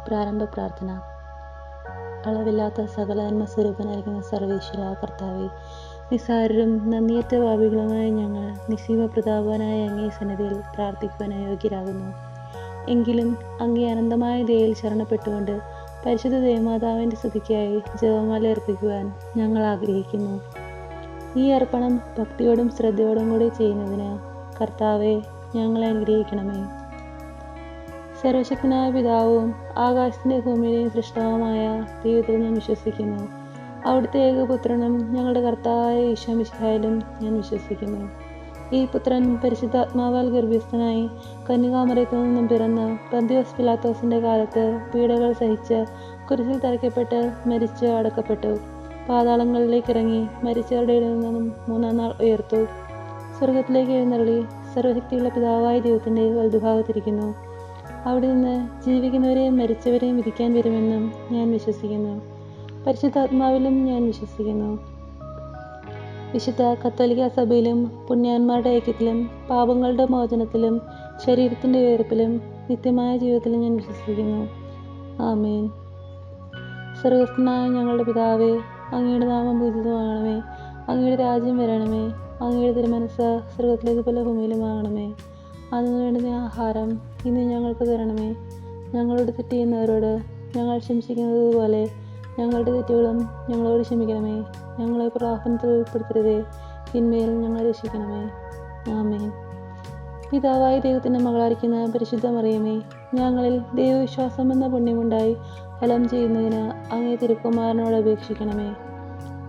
പ്രാരംഭ പ്രാർത്ഥന. അളവില്ലാത്ത സകല സ്വരൂപനായിരിക്കുന്ന സർവേശ്വര കർത്താവെ, നിസ്സാരരും നന്ദിയറ്റ പാപികളുമായ ഞങ്ങൾ നിസ്സീമ പ്രതാപനായ അങ്ങേ സന്നിധിയിൽ പ്രാർത്ഥിക്കുവാൻ അയോഗ്യരാകുന്നു. എങ്കിലും അങ്ങേ അനന്തമായ ദയയിൽ ശരണപ്പെട്ടുകൊണ്ട് പരിശുദ്ധ ദേവമാതാവിൻ്റെ സ്തുതിക്കായി ജപമാല അർപ്പിക്കുവാൻ ഞങ്ങൾ ആഗ്രഹിക്കുന്നു. ഈ അർപ്പണം ഭക്തിയോടും ശ്രദ്ധയോടും കൂടി ചെയ്യുന്നതിന് കർത്താവെ ഞങ്ങളെ അനുഗ്രഹിക്കണമേ. സർവശക്തനായ പിതാവും ആകാശത്തിൻ്റെ ഭൂമിയുടെയും സൃഷ്ടാവുമായ ദൈവത്തിൽ ഞാൻ വിശ്വസിക്കുന്നു. അവിടുത്തെ ഏകപുത്രനും ഞങ്ങളുടെ കർത്താവായ ഈശോ മിശിഹായിലും ഞാൻ വിശ്വസിക്കുന്നു. ഈ പുത്രൻ പരിശുദ്ധാത്മാവാൽ ഗർഭസ്ഥനായി കന്യകാമറിയത്തിൽ നിന്നും പിറന്ന് പന്തിയോസ് പിലാത്തോസിൻ്റെ കാലത്ത് പീഡകൾ സഹിച്ച് കുരിശിൽ തറയ്ക്കപ്പെട്ട് മരിച്ച് അടക്കപ്പെട്ടു. പാതാളങ്ങളിലേക്ക് ഇറങ്ങി മരിച്ചവരുടെ ഇടയിൽ നിന്നും മൂന്നാം നാൾ ഉയർത്തു. സ്വർഗത്തിലേക്ക് എഴുന്നള്ളി സർവശക്തിയുള്ള പിതാവായ ദൈവത്തിൻ്റെ വലതുഭാഗത്തിരിക്കുന്നു. അവിടെ നിന്ന് ജീവിക്കുന്നവരെയും മരിച്ചവരെയും വിധിക്കാൻ വരുമെന്നും ഞാൻ വിശ്വസിക്കുന്നു. പരിശുദ്ധാത്മാവിലും ഞാൻ വിശ്വസിക്കുന്നു. വിശുദ്ധ കത്തോലിക്ക സഭയിലും പുണ്യാന്മാരുടെ ഐക്യത്തിലും പാപങ്ങളുടെ മോചനത്തിലും ശരീരത്തിൻ്റെ ഉയർപ്പിലും നിത്യമായ ജീവിതത്തിലും ഞാൻ വിശ്വസിക്കുന്നു. ആമേൻ. സ്വർഗസ്ഥനായ ഞങ്ങളുടെ പിതാവേ, അങ്ങയുടെ നാമം പൂജിതമാകണമേ. അങ്ങയുടെ രാജ്യം വരണമേ. അങ്ങയുടെ തിരുമനസ്സ് സ്വർഗത്തിലേതുപോലെ ഭൂമിയിലുമാകണമേ. അതിനു വേണ്ടുന്ന ആഹാരം ഇന്ന് ഞങ്ങൾക്ക് തരണമേ. ഞങ്ങളോട് തെറ്റ് ചെയ്യുന്നവരോട് ഞങ്ങൾ ക്ഷമിച്ചിരിക്കുന്നത് പോലെ ഞങ്ങളുടെ തെറ്റുകളും ഞങ്ങളോട് ക്ഷമിക്കണമേ. ഞങ്ങളെ പ്രലോഭനത്തിൽ ഉൾപ്പെടുത്തരുതേ, തിന്മയിൽ ഞങ്ങളെ രക്ഷിക്കണമേ. ആമേൻ. പിതാവായ ദൈവത്തിൻ്റെ മകളായിരിക്കുന്ന പരിശുദ്ധ മറിയമേ, ഞങ്ങളിൽ ദൈവവിശ്വാസം എന്ന പുണ്യമുണ്ടായി ഫലം ചെയ്യുന്നതിന് അങ്ങേ തിരുക്കുമാരനോട് അപേക്ഷിക്കണമേ.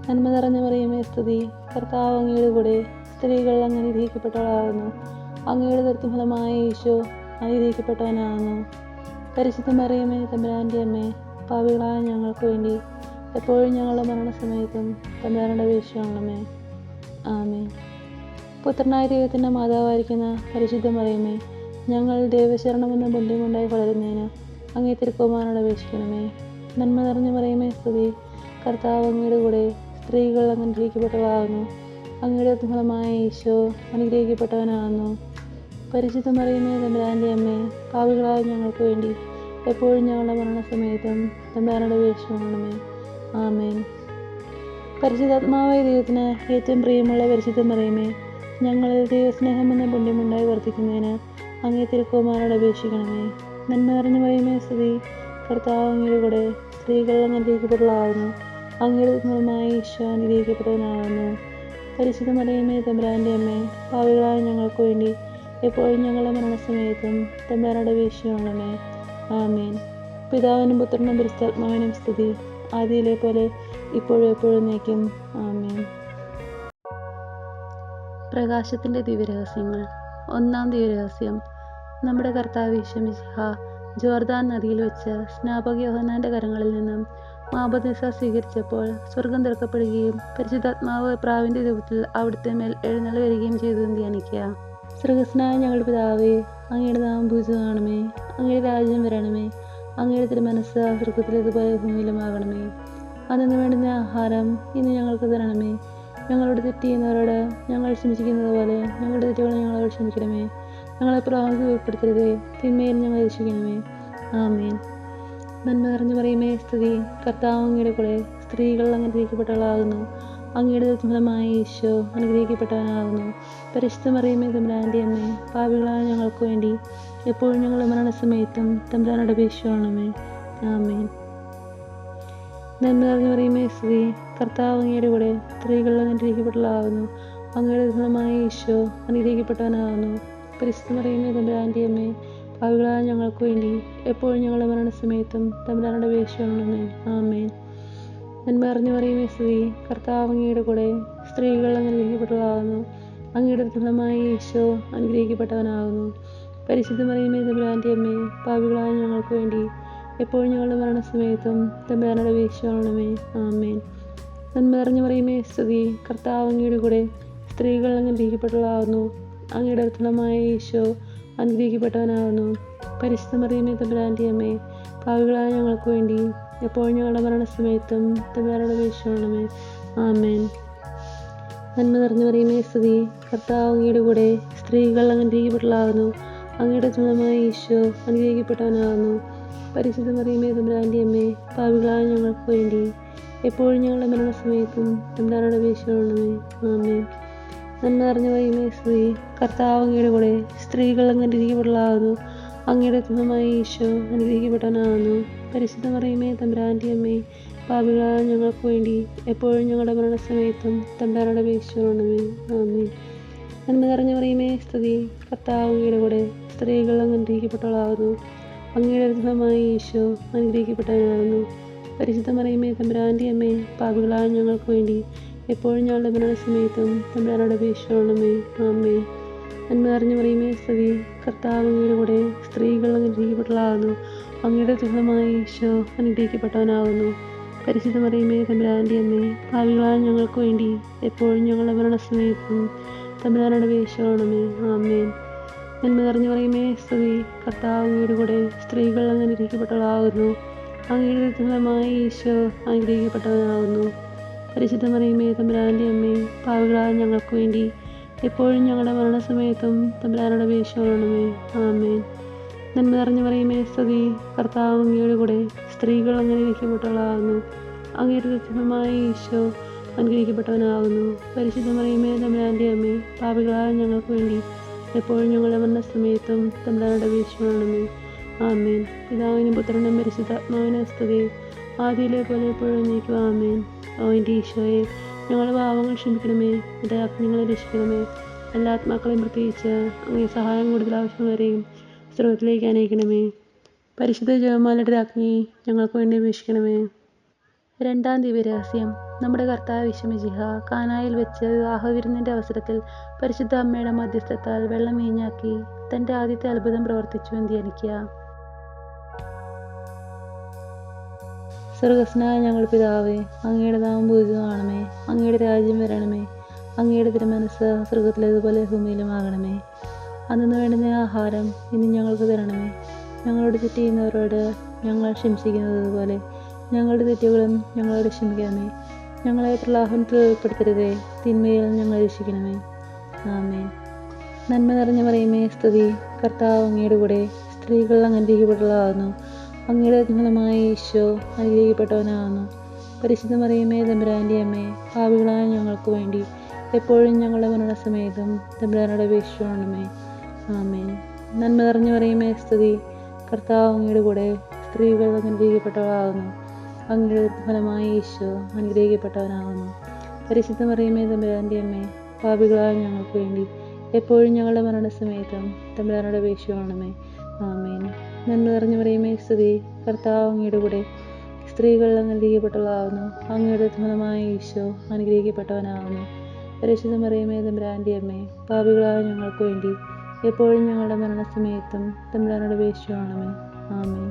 നന്മ നിറഞ്ഞ മറിയമേ സ്തുതി. കർത്താവ് അങ്ങയുടെ കൂടെ, സ്ത്രീകൾ അങ്ങ് അനുഗ്രഹിക്കപ്പെട്ടവളാകുന്നു. അങ്ങയുടെ ദൃഢഫലമായ ഈശോ അനുഗ്രഹിക്കപ്പെട്ടവനാകുന്നു. പരിശുദ്ധ മറിയമേ തമ്പുരാൻ്റെ അമ്മേ, പാപികളായ ഞങ്ങൾക്ക് വേണ്ടി എപ്പോഴും ഞങ്ങളുടെ മരണസമയത്തും തമ്പുരാനോട് അപേക്ഷിക്കണമേ. ആമേൻ. പുത്രനായ ദൈവത്തിൻ്റെ മാതാവായിരിക്കുന്ന പരിശുദ്ധ മറിയമേ, ഞങ്ങൾ ദൈവശരണമെന്ന പുണ്യമുണ്ടായി വളരുന്നതിന് അങ്ങേ തിരുക്കുമാരനോട് അപേക്ഷിക്കണമേ. നന്മ നിറഞ്ഞ മറിയമേ സ്തുതി. കർത്താവ് അങ്ങയുടെ കൂടെ, സ്ത്രീകൾ അങ്ങ് അനുഗ്രഹിക്കപ്പെട്ടവളാകുന്നു. അങ്ങയുടെ ഫലമായ ഈശോ അനുഗ്രഹിക്കപ്പെട്ടവനാകുന്നു. പരിശുദ്ധ മറിയമേ തമ്പുരാൻ്റെ അമ്മേ, പാപികളായ ഞങ്ങൾക്ക് വേണ്ടി എപ്പോഴും ഞങ്ങളുടെ മരണസമയത്തും തമ്പുരാനോട് അപേക്ഷിക്കണമേ. ആമേൻ. പരിശുദ്ധാത്മാവായ ദൈവത്തിന് ഏറ്റവും പ്രിയമുള്ള പരിശുദ്ധ മറിയമേ, ഞങ്ങളിൽ ദൈവസ്നേഹം എന്ന പുണ്യമുണ്ടായി വർദ്ധിക്കുന്നതിന് അങ്ങേ തിരുക്കുമാരനോട് അപേക്ഷിക്കണമേ. നന്മ നിറഞ്ഞ മറിയമേ സ്തുതി. കർത്താവ് അങ്ങയുടെ കൂടെ, സ്ത്രീകൾ അങ്ങ് അനുഗ്രഹിക്കപ്പെട്ടവളാകുന്നു. അങ്ങയുടെ ഫലമായ ഈശോ അനുഗ്രഹിക്കപ്പെട്ടവനാകുന്നു. പരിശുദ്ധ മറിയമേ തമ്പുരാൻ്റെ അമ്മേ, പാപികളായ ഞങ്ങൾക്ക് വേണ്ടി എപ്പോഴും ഞങ്ങളുടെ മരണസമയത്തും തമ്പുരാനോട് അപേക്ഷിക്കണമേ. ആമേൻ. പിതാവിനും പുത്രനും പരിശുദ്ധാത്മാവിനും സ്തുതി. ആദിയിലെ പോലെ ഇപ്പോഴും എപ്പോഴും എന്നേക്കും. ആമേൻ. പ്രകാശത്തിൻ്റെ ദിവ്യരഹസ്യങ്ങൾ. ഒന്നാം ദിവ്യരഹസ്യം. നമ്മുടെ കർത്താവ് ഈശോ മിശിഹാ ജോർദാൻ നദിയിൽ വെച്ച് സ്നാപക യോഹന്നാൻ്റെ കരങ്ങളിൽ നിന്നും മാമോദീസ സ്വീകരിച്ചപ്പോൾ സ്വർഗം തുറക്കപ്പെടുകയും പരിശുദ്ധാത്മാവ് പ്രാവിൻ്റെ രൂപത്തിൽ അവിടുത്തെ മേൽ എഴുന്നള്ളി വരികയും ചെയ്തതെന്ന് ധ്യാനിക്കുക. സ്വർഗസ്നായ ഞങ്ങളുടെ പിതാവേ, അങ്ങയുടെ നാമം പൂജിതമാകണമേ. അങ്ങയുടെ രാജ്യം വരണമേ. അങ്ങയുടെ തിരുമനസ്സ് സ്വർഗത്തിലേതുപോലെ ഭൂമിയിലുമാകണമേ. അന്നു വേണ്ടുന്ന ആഹാരം ഇന്ന് ഞങ്ങൾക്ക് തരണമേ. ഞങ്ങളോട് തെറ്റ് ചെയ്യുന്നവരോട് ഞങ്ങൾ ക്ഷമിച്ചിരിക്കുന്നത് പോലെ ഞങ്ങളുടെ തെറ്റുകൾ ഞങ്ങളോട് ക്ഷമിക്കണമേ. ഞങ്ങളെ പ്രലോഭനത്തിൽ ഉൾപ്പെടുത്തരുതേ, തിന്മയിൽ ഞങ്ങളെ രക്ഷിക്കണമേ. ആമേൻ. നന്മ നിറഞ്ഞു മറിയമേ സ്തുതി. കർത്താവ് അങ്ങയുടെ കൂടെ, സ്ത്രീകൾ അങ്ങ് അനുഗ്രഹിക്കപ്പെട്ടവളാകുന്നു. അങ്ങയുടെ ഫലമായ ഈശോ അനുഗ്രഹിക്കപ്പെട്ടവനാകുന്നു. പരിശുദ്ധ മറിയമേ തമ്പുരാൻ്റെ അമ്മേ, പാപികളായ ഞങ്ങൾക്ക് വേണ്ടി എപ്പോഴും ഞങ്ങളുടെ മരണസമയത്തും തമ്പുരാനോട് അപേക്ഷിക്കണമേ. ആമേൻ. നന്മ നിറഞ്ഞു മറിയമേ സ്തുതി. കർത്താവ് അങ്ങയുടെ കൂടെ, സ്ത്രീകൾ അങ്ങ് അനുഗ്രഹിക്കപ്പെട്ടവളാകുന്നു. അങ്ങയുടെ ഫലമായ ഈശോ അനുഗ്രഹിക്കപ്പെട്ടവനാകുന്നു. പരിശുദ്ധ മറിയമേ തമ്പുരാൻ്റെ അമ്മേ, പാപികളായ ഞങ്ങൾക്ക് വേണ്ടി എപ്പോഴും ഞങ്ങളുടെ മരണസമയത്തും തമ്പുരാനോട് അപേക്ഷിക്കണമേ. ആമേൻ. നന്മ നിറഞ്ഞു മറിയമേ സ്തുതി. കർത്താവ് അങ്ങയുടെ കൂടെ, സ്ത്രീകൾ അങ്ങ് അനുഗ്രഹിക്കപ്പെട്ടവളാകുന്നു. അങ്ങയുടെ ഫലമായ ഈശോ അനുഗ്രഹിക്കപ്പെട്ടവനാകുന്നു. പരിശുദ്ധ മറിയമേ തമ്പുരാൻ്റെ അമ്മേ, പാപികളായ ഞങ്ങൾക്ക് വേണ്ടി എപ്പോഴും ഞങ്ങളുടെ മരണസമയത്തും തമ്പുരാനോട് അപേക്ഷിക്കണമേ. ആമേൻ. നന്മ നിറഞ്ഞു മറിയമേ സ്തുതി. കർത്താവ് അങ്ങയുടെ കൂടെ, സ്ത്രീകൾ അങ്ങ് അനുഗ്രഹിക്കപ്പെട്ടവളാകുന്നു. അങ്ങയുടെ ഫലമായ ഈശോ അനുഗ്രഹിക്കപ്പെട്ടവനാകുന്നു. പരിശുദ്ധ മറിയമേ തമ്പുരാൻ്റെ അമ്മേ, പാപികളായ ഞങ്ങൾക്ക് വേണ്ടി എപ്പോഴും ഞങ്ങളുടെ മരണസമയത്തും തമ്പുരാനോട് അപേക്ഷിക്കണമേ. ആമേൻ. നന്മ നിറഞ്ഞു മറിയമേ സ്തുതി. കർത്താവ് അങ്ങയുടെ കൂടെ, സ്ത്രീകൾ അങ്ങ് അനുഗ്രഹിക്കപ്പെട്ടവളാകുന്നു. അങ്ങയുടെ ഫലമായ ഈശോ അനുഗ്രഹിക്കപ്പെട്ടവനാകുന്നു. പരിശുദ്ധ മറിയമേ തമ്പുരാൻ്റെ അമ്മേ, പാപികളായ ഞങ്ങൾക്ക് വേണ്ടി എപ്പോഴും ഞങ്ങളുടെ മരണസമയത്തും തമ്പുരാനോട് അപേക്ഷിക്കണമേ. ആമേൻ. നന്മ നിറഞ്ഞ മറിയമേ സ്തുതി, കർത്താവ് അങ്ങയുടെ കൂടെ, സ്ത്രീകൾ അങ്ങ് അനുഗ്രഹിക്കപ്പെട്ടവളാകുന്നു. അങ്ങയുടെ ഉത്തമമായ ഈശോ അനുഗ്രഹിക്കപ്പെട്ടവനാകുന്നു. പരിശുദ്ധ മറിയമേ തമ്പുരാൻ്റെ അമ്മേ, പാപികളായ ഞങ്ങൾക്ക് വേണ്ടി എപ്പോഴും ഞങ്ങളുടെ മരണസമയത്തും തമ്പുരാനോട് അപേക്ഷിക്കണമേ. ആമേൻ. നന്മ നിറഞ്ഞ മറിയമേ സ്തുതി, കർത്താവ് അങ്ങയുടെ കൂടെ, സ്ത്രീകൾ അങ്ങ് അനുഗ്രഹിക്കപ്പെട്ടവളാകുന്നു. അങ്ങയുടെ ഉത്തമമായ ഈശോ അനുഗ്രഹിക്കപ്പെട്ടവനാകുന്നു. പരിശുദ്ധ മറിയമേ തമ്പുരാൻ്റെ അമ്മേ, പാപികളായ ഞങ്ങൾക്ക് വേണ്ടി എപ്പോഴും ഞങ്ങളുടെ മരണസമയത്തും തമ്പുരാനോട് അപേക്ഷിക്കണമേ. ആമേൻ. നന്മ നിറഞ്ഞ മറിയമേ സ്തുതി, കർത്താവ് അങ്ങയുടെ കൂടെ, സ്ത്രീകൾ അങ്ങ് അനുഗ്രഹിക്കപ്പെട്ടവളാകുന്നു. അങ്ങയുടെ ഉത്തമമായ ഈശോ അനുഗ്രഹിക്കപ്പെട്ടവനാകുന്നു. പരിശുദ്ധ മറിയമേ തമ്പുരാൻ്റെ അമ്മേ, പാപികളായ ഞങ്ങൾക്ക് വേണ്ടി എപ്പോഴും ഞങ്ങളുടെ മരണസമയത്തും തമ്പുരാനോട് അപേക്ഷിക്കണമേ. ആമേൻ. നന്മ നിറഞ്ഞ മറിയമേ സ്തുതി, കർത്താവ് അങ്ങയുടെ കൂടെ, സ്ത്രീകൾ അങ്ങ് അനുഗ്രഹിക്കപ്പെട്ടവളാകുന്നു. അങ്ങയുടെ ഉത്തമമായ ഈശോ അനുഗ്രഹിക്കപ്പെട്ടവനാകുന്നു. പരിശുദ്ധ മറിയമേ തമ്പുരാൻ്റെ അമ്മേ, പാപികളായ ഞങ്ങൾക്ക് വേണ്ടി എപ്പോഴും ഞങ്ങളുടെ മരണസമയത്തും തമ്പുരാനോട് അപേക്ഷിക്കണമേ. ആമേൻ. നന്മ നിറഞ്ഞ മറിയമേ സ്തുതി, കർത്താവ് അങ്ങയുടെ കൂടെ, സ്ത്രീകൾ അങ്ങ് അനുഗ്രഹിക്കപ്പെട്ടവളാകുന്നു. അങ്ങയുടെ ഉത്തമമായ ഈശോ അനുഗ്രഹിക്കപ്പെട്ടവനാകുന്നു. പരിശുദ്ധ മറിയമേ തമ്പുരാൻ്റെ അമ്മേ, പാപികളായ ഞങ്ങൾക്ക് വേണ്ടി എപ്പോഴും ഞങ്ങളുടെ മരണസമയത്തും തമ്പുരാനോട് അപേക്ഷിക്കണമേ. ആമേൻ. പിതാവിനും പുത്രനും പരിശുദ്ധാത്മാവിനും സ്തുതി, ആദിയിലെ പോലെ എപ്പോഴും നീക്കുക. ആമേൻ. ഓ എൻ്റെ ഈശോയെ, ഞങ്ങളുടെ പാപങ്ങൾ ക്ഷമിക്കണമേ, എൻ്റെ അഗ്നികളെ രക്ഷിക്കണമേ. എല്ലാ ആത്മാക്കളെയും പ്രത്യേകിച്ച് അങ്ങേ സഹായം കൂടുതൽ ആവശ്യമുള്ളവരെയും സ്രോതത്തിലേക്ക് അനയിക്കണമേ. പരിശുദ്ധ ജപമാലയുടെ അഗ്നി ഞങ്ങൾക്ക് വേണ്ടി അപേക്ഷിക്കണമേ. രണ്ടാം ദിവ്യരഹസ്യം. നമ്മുടെ കർത്താവ് ഈശോമിശിഹ കാനായിൽ വെച്ച് വിവാഹവിരുന്നിൻ്റെ അവസരത്തിൽ പരിശുദ്ധ അമ്മയുടെ മധ്യസ്ഥത്താൽ വെള്ളം വീഞ്ഞാക്കി തൻ്റെ ആദ്യത്തെ അത്ഭുതം പ്രവർത്തിച്ചു എന്ന് ധ്യാനിക്കുക. സ്വർഗ്ഗസ്ഥനായ ഞങ്ങളുടെ പിതാവേ, അങ്ങയുടെ നാമം പൂജിതമാകണമേ. അങ്ങയുടെ രാജ്യം വരണമേ. അങ്ങയുടെ തിരുമനസ്സ് സ്വർഗ്ഗത്തിലേതുപോലെ ഭൂമിയിലുമാകണമേ. അന്നു വേണ്ടുന്ന ആഹാരം ഇന്ന് ഞങ്ങൾക്ക് തരണമേ. ഞങ്ങളോട് തെറ്റ് ചെയ്യുന്നവരോട് ഞങ്ങൾ ക്ഷമിച്ചിരിക്കുന്നത് പോലെ ഞങ്ങളുടെ തെറ്റുകളും ഞങ്ങളോട് ക്ഷമിക്കണമേ. ഞങ്ങളെ പ്രലോഭനത്തിൽ ഉൾപ്പെടുത്തരുതേ, തിന്മയിൽ ഞങ്ങളെ രക്ഷിക്കണമേ. ആമേൻ. നന്മ നിറഞ്ഞ മറിയമേ സ്തുതി, കർത്താവ് അങ്ങയുടെ കൂടെ, സ്ത്രീകൾ അങ്ങ് അനുഗ്രഹിക്കപ്പെട്ടവളാകുന്നു. അങ്ങയുടെ ഉത്തമമായ ഈശോ അനുഗ്രഹിക്കപ്പെട്ടവനാകുന്നു. പരിശുദ്ധ മറിയമേ തമ്പുരാൻ്റെ അമ്മേ, പാപികളായ ഞങ്ങൾക്ക് വേണ്ടി എപ്പോഴും ഞങ്ങളുടെ മരണസമയത്തും തമ്പുരാനോട് അപേക്ഷിക്കണമേ. ആമേൻ. നന്മ നിറഞ്ഞ മറിയമേ സ്തുതി, കർത്താവ് അങ്ങയുടെ കൂടെ, സ്ത്രീകൾ അങ്ങ് അനുഗ്രഹിക്കപ്പെട്ടവളാകുന്നു. അങ്ങയുടെ ഫലമായ ഈശോ അനുഗ്രഹിക്കപ്പെട്ടവനാകുന്നു. പരിശുദ്ധ മറിയമേ തമ്പുരാൻ്റെ അമ്മേ, പാപികളായ ഞങ്ങൾക്ക് വേണ്ടി എപ്പോഴും ഞങ്ങളുടെ മരണസമയത്തും തമ്പുരാനോട് അപേക്ഷിക്കണമേ. ആമേൻ. നന്മ നിറഞ്ഞ മറിയമേ സ്തുതി, കർത്താവ് അങ്ങയുടെ കൂടെ, സ്ത്രീകൾ അങ്ങ് അനുഗ്രഹിക്കപ്പെട്ടവളാകുന്നു. അങ്ങയുടെ ഫലമായ ഈശോ അനുഗ്രഹിക്കപ്പെട്ടവനാകുന്നു. പരിശുദ്ധ മറിയമേ തമ്പുരാൻ്റെ അമ്മേ, പാപികളായ ഞങ്ങൾക്ക് വേണ്ടി എപ്പോഴും ഞങ്ങളുടെ മരണസമയത്തും തമ്പുരാനോട് അപേക്ഷിക്കണമേ. ആമേൻ.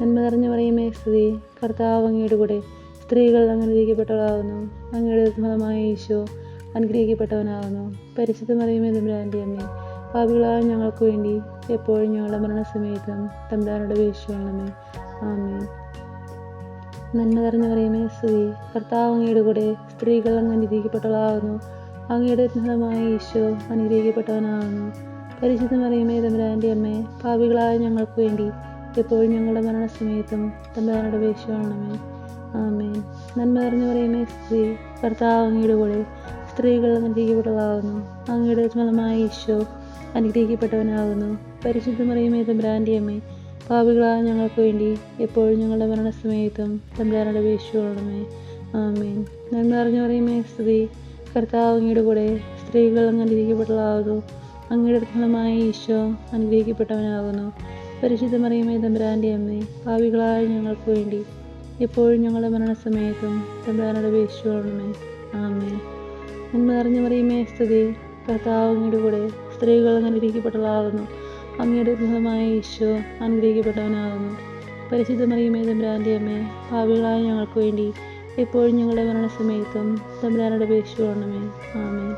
നന്മ നിറഞ്ഞ മറിയമേ സ്തുതി, കർത്താവ് അങ്ങയുടെ കൂടെ, സ്ത്രീകൾ അങ്ങ് അനുഗ്രഹിക്കപ്പെട്ടവളാകുന്നു. അങ്ങയുടെ ഫലമായ ഈശോ അനുഗ്രഹിക്കപ്പെട്ടവനാകുന്നു. പരിശുദ്ധ മറിയമേ തമ്പുരാൻ്റെ അമ്മേ, പാപികളായ ഞങ്ങൾക്ക് വേണ്ടി എപ്പോഴും ഞങ്ങളുടെ മരണസമയത്തും തമ്പുരാനോട് അപേക്ഷിക്കണമേ. ആമേൻ. നന്മ നിറഞ്ഞ മറിയമേ സ്തുതി, കർത്താവ് അങ്ങയുടെ കൂടെ, സ്ത്രീകൾ അങ്ങ് അനുഗ്രഹിക്കപ്പെട്ടവളാകുന്നു. അങ്ങയുടെ ഫലമായ ഈശോ അനുഗ്രഹിക്കപ്പെട്ടവനാകുന്നു. പരിശുദ്ധ മറിയമേ തമ്പുരാൻ്റെ അമ്മേ, പാപികളായ ഞങ്ങൾക്ക് വേണ്ടി എപ്പോഴും ഞങ്ങളുടെ മരണസമയത്തും തമ്പുരാനോട് അപേക്ഷിക്കണമേ. ആമേൻ. നന്മ നിറഞ്ഞ മറിയമേ സ്തുതി, കർത്താവ് അങ്ങയുടെ കൂടെ, സ്ത്രീകൾ അങ്ങ് അനുഗ്രഹിക്കപ്പെട്ടവളാകുന്നു. അങ്ങയുടെ ഫലമായ ഈശോ അനുഗ്രഹിക്കപ്പെട്ടവനാകുന്നു. പരിശുദ്ധ മറിയമേ തമ്പുരാൻ്റെ അമ്മേ, പാപികളായ ഞങ്ങൾക്ക് വേണ്ടി എപ്പോഴും ഞങ്ങളുടെ മരണസമയത്തും തമ്പുരാനോട് അപേക്ഷിക്കണമേ. ആമേൻ. നന്മ നിറഞ്ഞ മറിയമേ സ്തുതി, കർത്താവ് അങ്ങയുടെ കൂടെ, സ്ത്രീകൾ അങ്ങ് അനുഗ്രഹിക്കപ്പെട്ടവളാകുന്നു. അങ്ങയുടെ ഫലമായ ഈശോ അനുഗ്രഹിക്കപ്പെട്ടവനാകുന്നു. പരിശുദ്ധ മറിയമേ തമ്പുരാൻ്റെ അമ്മേ, പാപികളായ ഞങ്ങൾക്ക് വേണ്ടി എപ്പോഴും ഞങ്ങളുടെ മരണസമയത്തും തമ്പുരാനോട് അപേക്ഷിക്കണമേ. ആമേൻ. നന്മ നിറഞ്ഞ മറിയമേ സ്തുതി, കർത്താവ് അങ്ങയുടെ കൂടെ, സ്ത്രീകൾ അങ്ങ് അനുഗ്രഹിക്കപ്പെട്ടവളാകുന്നു. അങ്ങയുടെ ഫലമായ ഈശോ അനുഗ്രഹിക്കപ്പെട്ടവനാകുന്നു. പരിശുദ്ധ മറിയമേ തമ്പുരാൻ്റെ അമ്മേ, പാപികളായ ഞങ്ങൾക്ക് വേണ്ടി എപ്പോഴും ഞങ്ങളുടെ മരണസമയത്തും തമ്പുരാനോട് അപേക്ഷിക്കണമേ. ആമേൻ.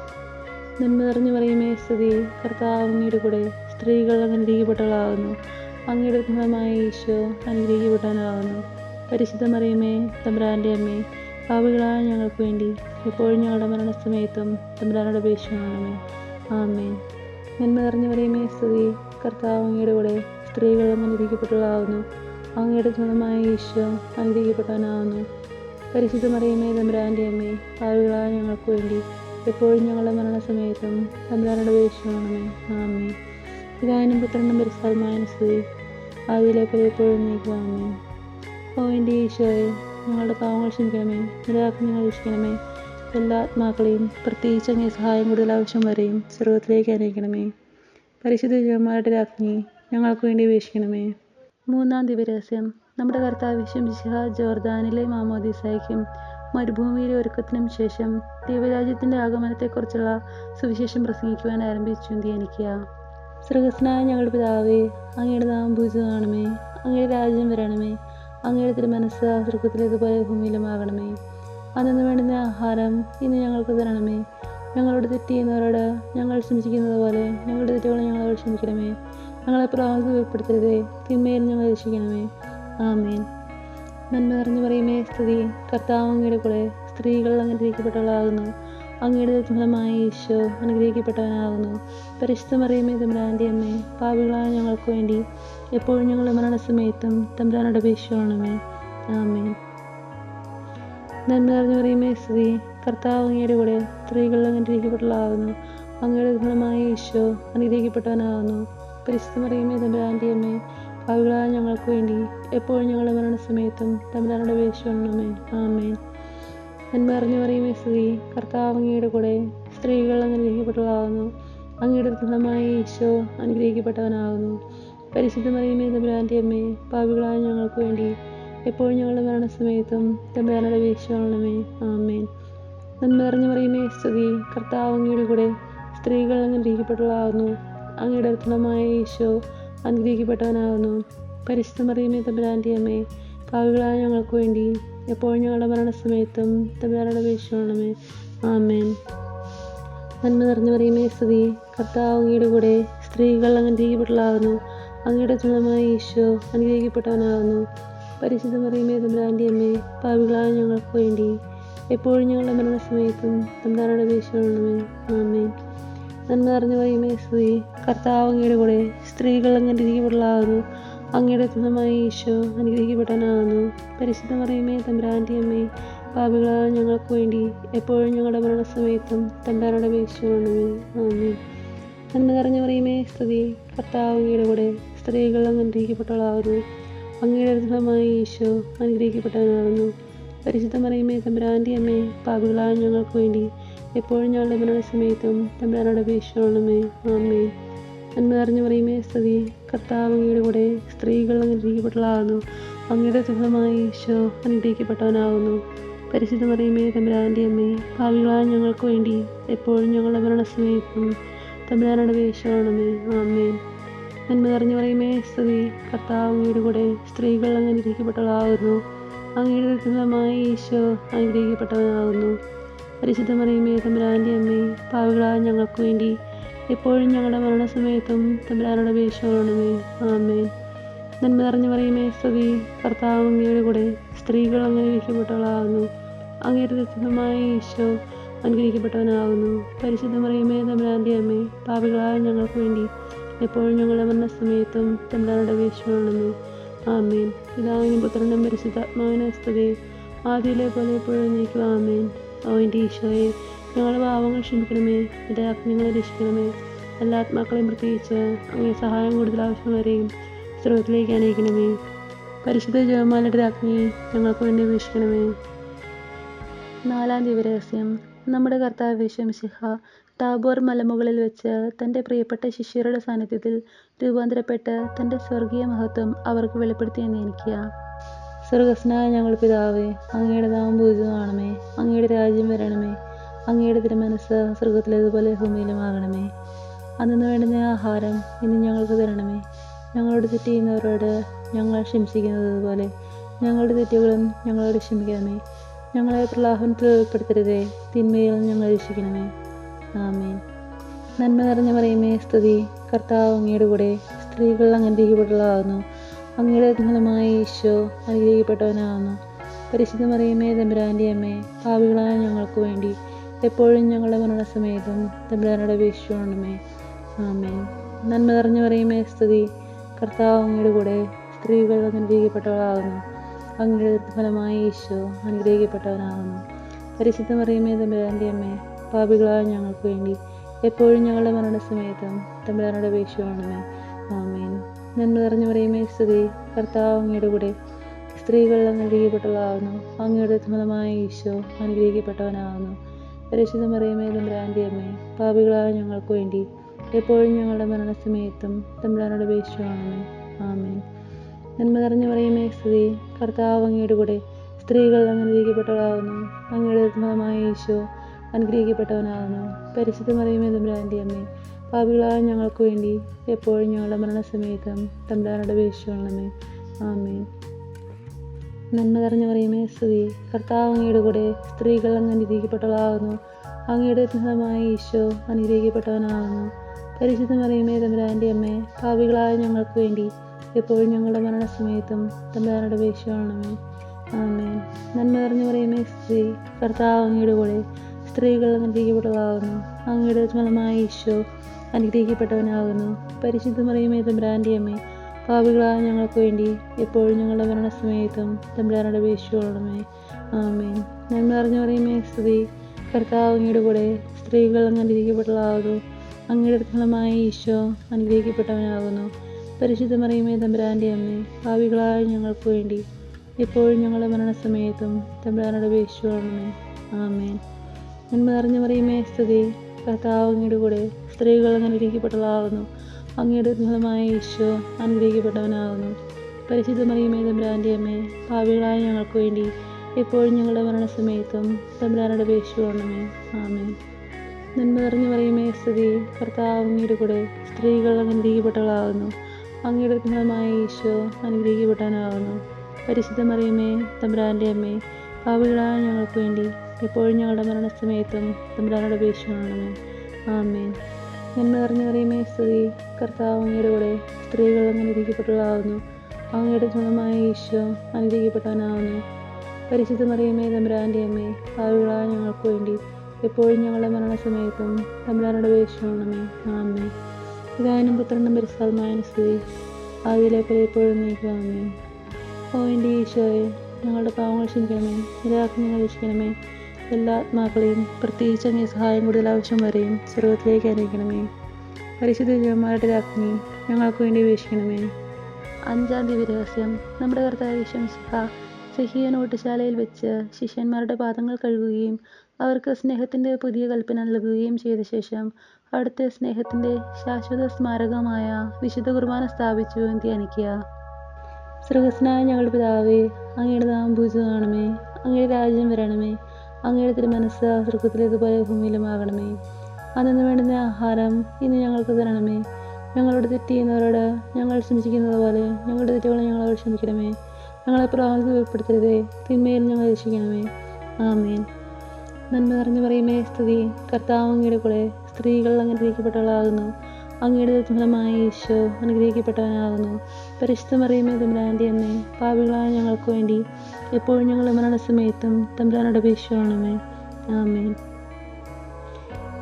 നന്മ നിറഞ്ഞ മറിയമേ സ്തുതി, കർത്താവ് അങ്ങയുടെ കൂടെ, സ്ത്രീകൾ അങ്ങ് അനുഗ്രഹിക്കപ്പെട്ടവളാകുന്നു. അങ്ങയുടെ ഫലമായ ഈശോ അനുഗ്രഹിക്കപ്പെട്ടവനാകുന്നു. പരിശുദ്ധ മറിയമേ തമ്പുരാൻ്റെ അമ്മേ, പാപികളായ ഞങ്ങൾക്ക് വേണ്ടി എപ്പോഴും ഞങ്ങളുടെ മരണസമയത്തും തമ്പുരാനോട് അപേക്ഷിക്കണമേ. ആമേൻ. നന്മ നിറഞ്ഞ മറിയമേ സ്തുതി, കർത്താവ് അങ്ങയുടെ കൂടെ, സ്ത്രീകൾ അങ്ങ് അനുഗ്രഹിക്കപ്പെട്ടവളാകുന്നു. അങ്ങയുടെ ഗുണമായ ഈശോ അനുഗ്രഹിക്കപ്പെട്ടവനാകുന്നു. പരിശുദ്ധ മറിയമേ തമ്പുരാൻ്റെ അമ്മേ, പാപികളായ ഞങ്ങൾക്ക് വേണ്ടി എപ്പോഴും ഞങ്ങളുടെ മരണസമയത്തും തമ്പുരാനോട് അപേക്ഷിക്കണമേ. ആമേൻ. പിതാവിനും പുത്രനും പരിശുദ്ധാത്മാവിനും സ്തുതി, ആദിയിലെ പോലെ എപ്പോഴും നീക്കുവാമേ. ഓ എൻ്റെ ഈശോയെ, ഞങ്ങളുടെ പാവങ്ങൾ ക്ഷമിക്കണമേ, നിരാക്കി ഞങ്ങൾ രക്ഷിക്കണമേ. എല്ലാ ആത്മാക്കളെയും പ്രത്യേകിച്ച് അങ്ങേ സഹായം കൂടുതൽ ആവശ്യം വരെയും സ്വർഗത്തിലേക്ക് അനയിക്കണമേ. പരിശുദ്ധ ജപമാലയുടെ രാജ്ഞി ഞങ്ങൾക്ക് വേണ്ടി അപേക്ഷിക്കണമേ. മൂന്നാം ദിവരഹസ്യം. നമ്മുടെ കർത്താവ് മിശിഹ ജോർദാനിലെ മാമോദീസായ്ക്കും മരുഭൂമിയിലെ ഒരുക്കത്തിനും ശേഷം ദൈവരാജ്യത്തിൻ്റെ ആഗമനത്തെക്കുറിച്ചുള്ള സുവിശേഷം പ്രസംഗിക്കുവാൻ ആരംഭിച്ചു ധ്യാനിക്കുക. സ്വർഗസ്ഥനായ ഞങ്ങളുടെ പിതാവേ, അങ്ങയുടെ നാമം പൂജിതമാകണമേ. അങ്ങയുടെ രാജ്യം വരണമേ. അങ്ങയുടെ തിരുമനസ്സ് സ്വർഗത്തിലേതുപോലെ ഭൂമിയിലുമാകണമേ. അന്നു വേണ്ടുന്ന ആഹാരം ഇന്ന് ഞങ്ങൾക്ക് തരണമേ. ഞങ്ങളോട് തെറ്റ് ചെയ്യുന്നവരോട് ഞങ്ങൾ ക്ഷമിക്കുന്നത് പോലെ ഞങ്ങളുടെ തെറ്റുകൾ ഞങ്ങളോട് ക്ഷമിക്കണമേ. ഞങ്ങളെ പ്രലോഭനത്തിൽ ഉൾപ്പെടുത്തരുതേ, തിന്മയിൽ ഞങ്ങൾ രക്ഷിക്കണമേ. ആമേൻ. നന്മ നിറഞ്ഞു പറയുമേ സ്തുതി, കർത്താവ് അങ്ങയുടെ കൂടെ സ്ത്രീകൾ അനുഗ്രഹിക്കപ്പെട്ടവളാകുന്നു. അങ്ങയുടെ ഫലമായ ഈശോ അനുഗ്രഹിക്കപ്പെട്ടവനാകുന്നു. പരിശുദ്ധ മറിയമേ തമ്പുരാൻ്റെ അമ്മേ, പാപികളായ ഞങ്ങൾക്ക് വേണ്ടി എപ്പോഴും ഞങ്ങളുടെ മരണസമയത്തും തമ്പുരാനോട് അപേക്ഷിക്കണമേ. ആമേൻ. നന്മ നിറഞ്ഞു പറയുമേ സ്തുതി, കർത്താവ് അങ്ങയുടെ കൂടെ സ്ത്രീകൾ അനുഗ്രഹിക്കപ്പെട്ടവളാകുന്നു. അങ്ങയുടെ ഫലമായ ഈശോ അനുഗ്രഹിക്കപ്പെട്ടവനാകുന്നു. പരിശുദ്ധ മറിയമേ തമ്പുരാൻ്റെ അമ്മേ, പാപികളായ ഞങ്ങൾക്ക് വേണ്ടി എപ്പോഴും ഞങ്ങളുടെ മരണസമയത്തും തമ്പുരാനോട് അപേക്ഷിക്കണമേ. ആമേൻ. നന്മ നിറഞ്ഞു പറയുമേ സ്തുതി, കർത്താവ് അങ്ങയുടെ കൂടെ സ്ത്രീകൾ അനുഗ്രഹിക്കപ്പെട്ടവളാകുന്നു. അങ്ങയുടെ ഫലമായ ഈശോ അനുഗ്രഹിക്കപ്പെട്ടവനാകുന്നു. പരിശുദ്ധ മറിയമേ തമ്പുരാൻ്റെ അമ്മേ, പാപികളായ ഞങ്ങൾക്ക് വേണ്ടി എപ്പോഴും ഞങ്ങളുടെ മരണസമയത്തും തമ്പുരാനോട് അപേക്ഷിക്കണമേ. ആമേൻ. നന്മ നിറഞ്ഞു പറയുമേ സ്തുതി, കർത്താവ് അങ്ങയുടെ കൂടെ സ്ത്രീകൾ അനുഗ്രഹിക്കപ്പെട്ടവളാകുന്നു. അങ്ങയുടെ ഫലമായ ഈശോ അനുഗ്രഹിക്കപ്പെട്ടവനാകുന്നു. പരിശുദ്ധ മറിയമേ തമ്പുരാൻ്റെ അമ്മേ, പാപികളായ ഞങ്ങൾക്ക് വേണ്ടി എപ്പോഴും ഞങ്ങളുടെ മരണസമയത്തും തമ്പുരാനോട് അപേക്ഷിക്കണമേ. ആമേൻ. നന്മ നിറഞ്ഞു പറയുമേ സ്തുതി, കർത്താവ് അങ്ങയുടെ കൂടെ സ്ത്രീകൾ അനുഗ്രഹിക്കപ്പെട്ടവളാകുന്നു. അങ്ങയുടെ ഫലമായ ഈശോ അനുഗ്രഹിക്കപ്പെട്ടവനാകുന്നു. പരിശുദ്ധ മറിയമേ തമ്പുരാൻ്റെ അമ്മേ, പാപികളായ ഞങ്ങൾക്ക് വേണ്ടി എപ്പോഴും ഞങ്ങളുടെ മരണസമയത്തും തമ്പുരാനോട് അപേക്ഷിക്കണമേ. ആമേൻ. നന്മ നിറഞ്ഞു പറയുമേ സ്തുതി, കർത്താവ് അങ്ങയുടെ കൂടെ സ്ത്രീകൾ അനുഗ്രഹിക്കപ്പെട്ടവളാകുന്നു. അങ്ങയുടെ ഫലമായ ഈശോ അനുഗ്രഹിക്കപ്പെട്ടവനാകുന്നു. പരിശുദ്ധ മറിയമേ തമ്പുരാൻ്റെ അമ്മേ, പാപികളായ ഞങ്ങൾക്ക് വേണ്ടി എപ്പോഴും ഞങ്ങളുടെ മരണസമയത്തും തമ്പുരാനോട് അപേക്ഷിക്കണമേ. ആമേൻ. നന്മ നിറഞ്ഞു പറയുമേ സ്തുതി, കർത്താവ് അങ്ങയുടെ കൂടെ സ്ത്രീകൾ അനുഗ്രഹിക്കപ്പെട്ടവളാകുന്നു. അങ്ങയുടെ ഫലമായ ഈശോ അനുഗ്രഹിക്കപ്പെട്ടവനാകുന്നു. പരിശുദ്ധ മറിയമേ തമ്പുരാൻ്റെ അമ്മേ, പാപികളായ ഞങ്ങൾക്ക് വേണ്ടി എപ്പോഴും ഞങ്ങളുടെ മരണസമയത്തും തമ്പുരാനോട് അപേക്ഷിക്കണമേ. ആമേൻ. നന്മ നിറഞ്ഞു പറയുമേ സ്തുതി, കർത്താവ് അങ്ങയുടെ കൂടെ സ്ത്രീകൾ അനുഗ്രഹിക്കപ്പെട്ടവളാകുന്നു. അങ്ങയുടെ ഫലമായ ഈശോ അനുഗ്രഹിക്കപ്പെട്ടവനാകുന്നു. പരിശുദ്ധ മറിയമേ തമ്പുരാൻ്റെ അമ്മേ, പാപികളായ ഞങ്ങൾക്ക് വേണ്ടി എപ്പോഴും ഞങ്ങളുടെ മരണസമയത്തും തമ്പുരാനോട് അപേക്ഷിക്കണമേ. ആമേൻ. നന്മ നിറഞ്ഞു പറയുമേ സ്തുതി, കർത്താവ് അങ്ങയുടെ കൂടെ സ്ത്രീകൾ അനുഗ്രഹിക്കപ്പെട്ടവളാകുന്നു. അങ്ങയുടെ ഫലമായ ഈശോ അനുഗ്രഹിക്കപ്പെട്ടവനാകുന്നു. പരിശുദ്ധ മറിയമേ തമ്പുരാൻ്റെ അമ്മേ, പാപികളായ ഞങ്ങൾക്ക് വേണ്ടി എപ്പോഴും ഞങ്ങളുടെ മരണസമയത്തും തമ്പുരാനോട് അപേക്ഷിക്കണമേ. ആമേൻ. നന്മ നിറഞ്ഞു പറയുമേ സ്തുതി, കർത്താവ് അങ്ങയുടെ കൂടെ സ്ത്രീകൾ അനുഗ്രഹിക്കപ്പെട്ടവളാകുന്നു. അങ്ങയുടെ ഫലമായ ഈശോ അനുഗ്രഹിക്കപ്പെട്ടവനാകുന്നു. പരിശുദ്ധ മറിയമേ തമ്പുരാൻ്റെ അമ്മേ, പാപികളായ ഞങ്ങൾക്ക് വേണ്ടി എപ്പോഴും ഞങ്ങളുടെ മരണസമയത്തും തമ്പുരാനോട് അപേക്ഷിക്കണമേ. ആമേൻ. പിതാവിനും പുത്രനും പരിശുദ്ധാത്മാവിനും സ്തുതി, ആദിയിലെ പോലെ എപ്പോഴും നീക്കുക. ആമേൻ. ഓ എൻ്റെ ഈശോയെ, ഞങ്ങളുടെ പാവങ്ങൾ ക്ഷമിക്കണമേ, എൻ്റെ ഞങ്ങളെ രക്ഷിക്കണമേ. എല്ലാ ആത്മാക്കളെയും പ്രത്യേകിച്ച് അങ്ങേ സഹായം കൂടുതൽ ആവശ്യം വരെയും സ്വർഗത്തിലേക്ക് അനയിക്കണമേ. പരിശുദ്ധ ജപമാലയുടെ രാജ്ഞി ഞങ്ങൾക്ക് വേണ്ടി അപേക്ഷിക്കണമേ. നാലാം ദിവരഹസ്യം. നമ്മുടെ കർത്താവ് മിശിഹ താബോർ മലമുകളിൽ വെച്ച് തൻ്റെ പ്രിയപ്പെട്ട ശിഷ്യരുടെ സാന്നിധ്യത്തിൽ രൂപാന്തരപ്പെട്ട് തൻ്റെ സ്വർഗീയ മഹത്വം അവർക്ക് വെളിപ്പെടുത്തിയെന്ന് ധ്യാനിക്കുക. സ്വർഗസ്ഥനായ ഞങ്ങളുടെ പിതാവേ, അങ്ങയുടെ നാമം പൂജിതമാകണമേ. അങ്ങയുടെ രാജ്യം വരണമേ. അങ്ങയുടെ തിരുമനസ്സ് സ്വർഗത്തിലേതുപോലെ ഭൂമിയിലുമാകണമേ. അന്നു വേണ്ടുന്ന ആഹാരം ഇന്ന് ഞങ്ങൾക്ക് തരണമേ. ഞങ്ങളോട് തെറ്റ് ചെയ്യുന്നവരോട് ഞങ്ങൾ ക്ഷമിക്കുന്നത് പോലെ ഞങ്ങളുടെ തെറ്റുകളും ഞങ്ങളോട് ക്ഷമിക്കണമേ. ഞങ്ങളെ പ്രലോഭനത്തിൽ ഉൾപ്പെടുത്തരുതേ, തിന്മയിൽ ഞങ്ങൾ രക്ഷിക്കണമേ. ആമേൻ. നന്മ നിറഞ്ഞ മറിയമേ സ്തുതി, കർത്താവ് അങ്ങയുടെ കൂടെ സ്ത്രീകൾ അനുഗ്രഹിക്കപ്പെട്ടവളാകുന്നു. അങ്ങയുടെ ഫലമായ ഈശോ അനുഗ്രഹിക്കപ്പെട്ടവനാകുന്നു. പരിശുദ്ധ മറിയമേ തമ്പുരാൻ്റെ അമ്മേ, പാപികളായ ഞങ്ങൾക്ക് വേണ്ടി എപ്പോഴും ഞങ്ങളുടെ മരണസമയത്തും തമ്പുരാനോട് അപേക്ഷിക്കണമേ. ആമേൻ. നന്മ നിറഞ്ഞ മറിയമേ സ്തുതി, കർത്താവ് അങ്ങയുടെ കൂടെ സ്ത്രീകൾ അനുഗ്രഹിക്കപ്പെട്ടവളാകുന്നു. അങ്ങയുടെ ഫലമായി ഈശോ അനുഗ്രഹിക്കപ്പെട്ടവനാകുന്നു. പരിശുദ്ധ മറിയമേ തമ്പുരാൻ്റെ അമ്മേ, പാപികളായ ഞങ്ങൾക്ക് വേണ്ടി എപ്പോഴും ഞങ്ങളുടെ മരണസമയത്തും തമ്പുരാനോട് അപേക്ഷിക്കണമേ. ആമേൻ. നന്മ നിറഞ്ഞ മറിയമേ സ്തുതി, കർത്താവ് അങ്ങയുടെ കൂടെ സ്ത്രീകൾ അനുഗ്രഹിക്കപ്പെട്ടവളാകുന്നു. അങ്ങയുടെ ഫലമായ ഈശോ അനുഗ്രഹിക്കപ്പെട്ടവനാകുന്നു. പരിശുദ്ധ മറിയമേ തമ്പുരാൻ്റെ അമ്മേ, പാപികളായ ഞങ്ങൾക്ക് വേണ്ടി എപ്പോഴും ഞങ്ങളുടെ മരണസമയത്തും തമ്പുരാനോട് അപേക്ഷിക്കണമേ. ആമേൻ. നന്മ നിറഞ്ഞ മറിയമേ സ്തുതി, കർത്താവ് അങ്ങയുടെ കൂടെ സ്ത്രീകൾ അനുഗ്രഹിക്കപ്പെട്ടവളാകുന്നു. അങ്ങയുടെ ഫലമായ ഈശോ അനുഗ്രഹിക്കപ്പെട്ടവനാകുന്നു. പരിശുദ്ധ മറിയമേ തമ്പുരാൻ്റെ അമ്മേ, പാപികളായ ഞങ്ങൾക്ക് വേണ്ടി എപ്പോഴും ഞങ്ങളുടെ മരണസമയത്തും തമ്പുരാനോട് അപേക്ഷിക്കണമേ. ആമേൻ. നന്മ നിറഞ്ഞ മറിയമേ സ്തുതി, കർത്താവ് അങ്ങയുടെ കൂടെ സ്ത്രീകൾ അനുഗ്രഹിക്കപ്പെട്ടവളാകുന്നു. അങ്ങയുടെ ഫലമായ ഈശോ അനുഗ്രഹിക്കപ്പെട്ടവനാകുന്നു. പരിശുദ്ധ മറിയമേ തമ്പുരാൻ്റെ അമ്മേ, പാപികളായ ഞങ്ങൾക്ക് വേണ്ടി എപ്പോഴും ഞങ്ങളുടെ മരണസമയത്തും തമ്പുരാനോട് അപേക്ഷിക്കണമേ. ആമേൻ. നന്മ നിറഞ്ഞ മറിയമേ സ്തുതി, കർത്താവ് അങ്ങയുടെ കൂടെ സ്ത്രീകൾ അനുഗ്രഹിക്കപ്പെട്ടവളാകുന്നു. അങ്ങയുടെ ഫലമായ ഈശോ അനുഗ്രഹിക്കപ്പെട്ടവനാകുന്നു. പരിശുദ്ധ മറിയമേ തമ്പുരാൻ്റെ അമ്മേ, പാപികളായ ഞങ്ങൾക്ക് വേണ്ടി എപ്പോഴും ഞങ്ങളുടെ മരണസമയത്തും തമ്പുരാനോട് അപേക്ഷിക്കണമേ. ആമേൻ. നന്മ നിറഞ്ഞ മറിയമേ സ്തുതി, കർത്താവ് അങ്ങയുടെ കൂടെ സ്ത്രീകൾ അനുഗ്രഹിക്കപ്പെട്ടവളാകുന്നു. അങ്ങയുടെ ഫലമായ ഈശോ അനുഗ്രഹിക്കപ്പെട്ടവനാകുന്നു. പരിശുദ്ധ മറിയമേ തമ്പുരാൻ്റെ അമ്മേ, പാപികളായ ഞങ്ങൾക്ക് വേണ്ടി എപ്പോഴും ഞങ്ങളുടെ മരണസമയത്തും തമ്പുരാനോട് അപേക്ഷിക്കണമേ. ആമേൻ. നന്മ നിറഞ്ഞ മറിയമേ സ്തുതി, കർത്താവ് അങ്ങയുടെ കൂടെ സ്ത്രീകൾ അനുഗ്രഹിക്കപ്പെട്ടവളാകുന്നു. അങ്ങയുടെ ഫലമായ ഈശോ അനുഗ്രഹിക്കപ്പെട്ടവനാകുന്നു. പരിശുദ്ധ മറിയമേ തമ്പുരാൻ്റെ അമ്മേ, പാപികളായ ഞങ്ങൾക്ക് വേണ്ടി എപ്പോഴും ഞങ്ങളുടെ മരണസമയത്തും തമ്പുരാനോട് അപേക്ഷിക്കണമേ. ആമേൻ. നന്മ നിറഞ്ഞ മറിയമേ സ്തുതി, കർത്താവ് അങ്ങയുടെ കൂടെ സ്ത്രീകൾ അനുഗ്രഹിക്കപ്പെട്ടവളാകുന്നു. അങ്ങയുടെ ഫലമായ ഈശോ അനുഗ്രഹിക്കപ്പെട്ടവനാകുന്നു. പരിശുദ്ധ മറിയമേ തമ്പുരാൻ്റെ അമ്മേ, പാപികളായ ഞങ്ങൾക്ക് വേണ്ടി എപ്പോഴും ഞങ്ങളുടെ മരണസമയത്തും തമ്പുരാനോട് അപേക്ഷിക്കണമേ. ആമേൻ. നന്മ നിറഞ്ഞ മറിയമേ സ്തുതി, കർത്താവ് അങ്ങയുടെ കൂടെ സ്ത്രീകൾ അനുഗ്രഹിക്കപ്പെട്ടവളാകുന്നു. അങ്ങയുടെ ഫലമായ ഈശോ അനുഗ്രഹിക്കപ്പെട്ടവനാകുന്നു. പരിശുദ്ധ മറിയമേ തമ്പുരാൻ്റെ അമ്മേ, പാപികളായ ഞങ്ങൾക്ക് വേണ്ടി എപ്പോഴും ഞങ്ങളുടെ മരണസമയത്തും തമ്പുരാനോട് അപേക്ഷിക്കണമേ. ആമേൻ. പിതാവിനും പുത്രനും പരിശുദ്ധാത്മാവിനും സ്തുതി, ആദിയിലെ പോലെ എപ്പോഴും നീക്കണമേ. ഓ എൻ്റെ ഈശോയെ, ഞങ്ങളുടെ പാവങ്ങൾ ക്ഷമിക്കണമേ, നിരാജ്ഞ രക്ഷിക്കണമേ. എല്ലാ ആത്മാക്കളെയും പ്രത്യേകിച്ച് അങ്ങേ സഹായം കൂടുതൽ ആവശ്യം വരെയും സ്വർഗത്തിലേക്ക് അനുഗ്രഹിക്കണമേ. പരിശുദ്ധ ജന്മാരുടെ രാജ്ഞി ഞങ്ങൾക്ക് വേണ്ടി അപേക്ഷിക്കണമേ. 5-ാം ദിവ്യരഹസ്യം. നമ്മുടെ കർത്താവ് യേശു മിശിഹ സഹീയോൻ ഓട്ടുശാലയിൽ വെച്ച് ശിഷ്യന്മാരുടെ പാദങ്ങൾ കഴുകുകയും അവർക്ക് സ്നേഹത്തിൻ്റെ പുതിയ കൽപ്പന നൽകുകയും ചെയ്ത ശേഷം അവിടുത്തെ സ്നേഹത്തിൻ്റെ ശാശ്വത സ്മാരകമായ വിശുദ്ധ കുർബാന സ്ഥാപിച്ചു എന്ന് ധ്യാനിക്കുക. സ്വർഗ്ഗസ്ഥനായ ഞങ്ങളുടെ പിതാവേ, അങ്ങയുടെ നാമം പൂജിതമാകണമേ. അങ്ങയുടെ രാജ്യം വരണമേ. അങ്ങയുടെ തിരുമനസ്സ് സ്വർഗ്ഗത്തിലേതുപോലെ ഭൂമിയിലുമാകണമേ. അന്നു വേണ്ടുന്ന ആഹാരം ഇന്ന് ഞങ്ങൾക്ക് തരണമേ. ഞങ്ങളോട് തെറ്റ് ചെയ്യുന്നവരോട് ഞങ്ങൾ ക്ഷമിക്കുന്നത് പോലെ ഞങ്ങളുടെ തെറ്റുകളെ ഞങ്ങളോട് ക്ഷമിക്കണമേ. ഞങ്ങളെ പ്രലോഭനത്തിൽ ഉൾപ്പെടുത്തരുതേ, തിന്മയിൽ ഞങ്ങൾ രക്ഷിക്കണമേ. ആമേൻ. നന്മ നിറഞ്ഞ മറിയമേ സ്തുതി, കർത്താവ് അങ്ങയുടെ കൂടെ സ്ത്രീകൾ അനുഗ്രഹിക്കപ്പെട്ടവളാകുന്നു. അങ്ങയുടെ ഫലമായ ഈശോ അനുഗ്രഹിക്കപ്പെട്ടവനാകുന്നു. പരിശുദ്ധ മറിയമേ തമ്പുരാൻ്റെ അമ്മേ, പാപികളായ ഞങ്ങൾക്ക് വേണ്ടി എപ്പോഴും ഞങ്ങളുടെ മരണസമയത്തും തമ്പുരാനോട് അപേക്ഷിക്കണമേ. ആമേൻ.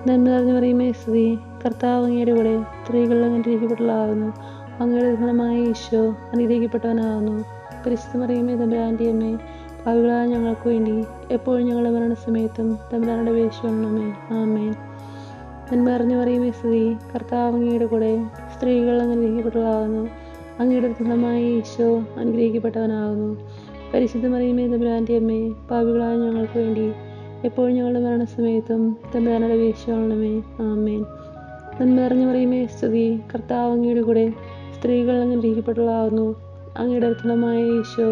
നന്മ നിറഞ്ഞ മറിയമേ സ്തുതി, കർത്താവ് അങ്ങയുടെ കൂടെ സ്ത്രീകൾ അനുഗ്രഹിക്കപ്പെട്ടവളാകുന്നു. അങ്ങയുടെ ഫലമായ ഈശോ അനുഗ്രഹിക്കപ്പെട്ടവനാകുന്നു. പരിശുദ്ധ മറിയമേ തമ്പുരാൻ്റെ അമ്മേ, പാപികളായ ഞങ്ങൾക്ക് വേണ്ടി എപ്പോഴും ഞങ്ങളുടെ മരണസമയത്തും തമ്പുരാനോട് അപേക്ഷിക്കണമേ. ആമേൻ. നന്മ നിറഞ്ഞ മറിയമേ സ്തുതി, കർത്താവ് അങ്ങയുടെ കൂടെ സ്ത്രീകൾ അനുഗ്രഹിക്കപ്പെട്ടവളാകുന്നു. അങ്ങയുടെ ഫലമായ ഈശോ അനുഗ്രഹിക്കപ്പെട്ടവനാകുന്നു. പരിശുദ്ധ മറിയമേ തമ്പുരാൻ്റെ അമ്മേ, പാപികളായ ഞങ്ങൾക്ക് വേണ്ടി എപ്പോഴും ഞങ്ങളുടെ മരണസമയത്തും തമ്പുരാനോട് അപേക്ഷിക്കണമേ. ആമേൻ. നന്മ നിറഞ്ഞ മറിയമേ സ്തുതി, കർത്താവ് അങ്ങയുടെ കൂടെ സ്ത്രീകൾ അനുഗ്രഹിക്കപ്പെട്ടവളാകുന്നു. അങ്ങയുടെ ഫലമായ ഈശോ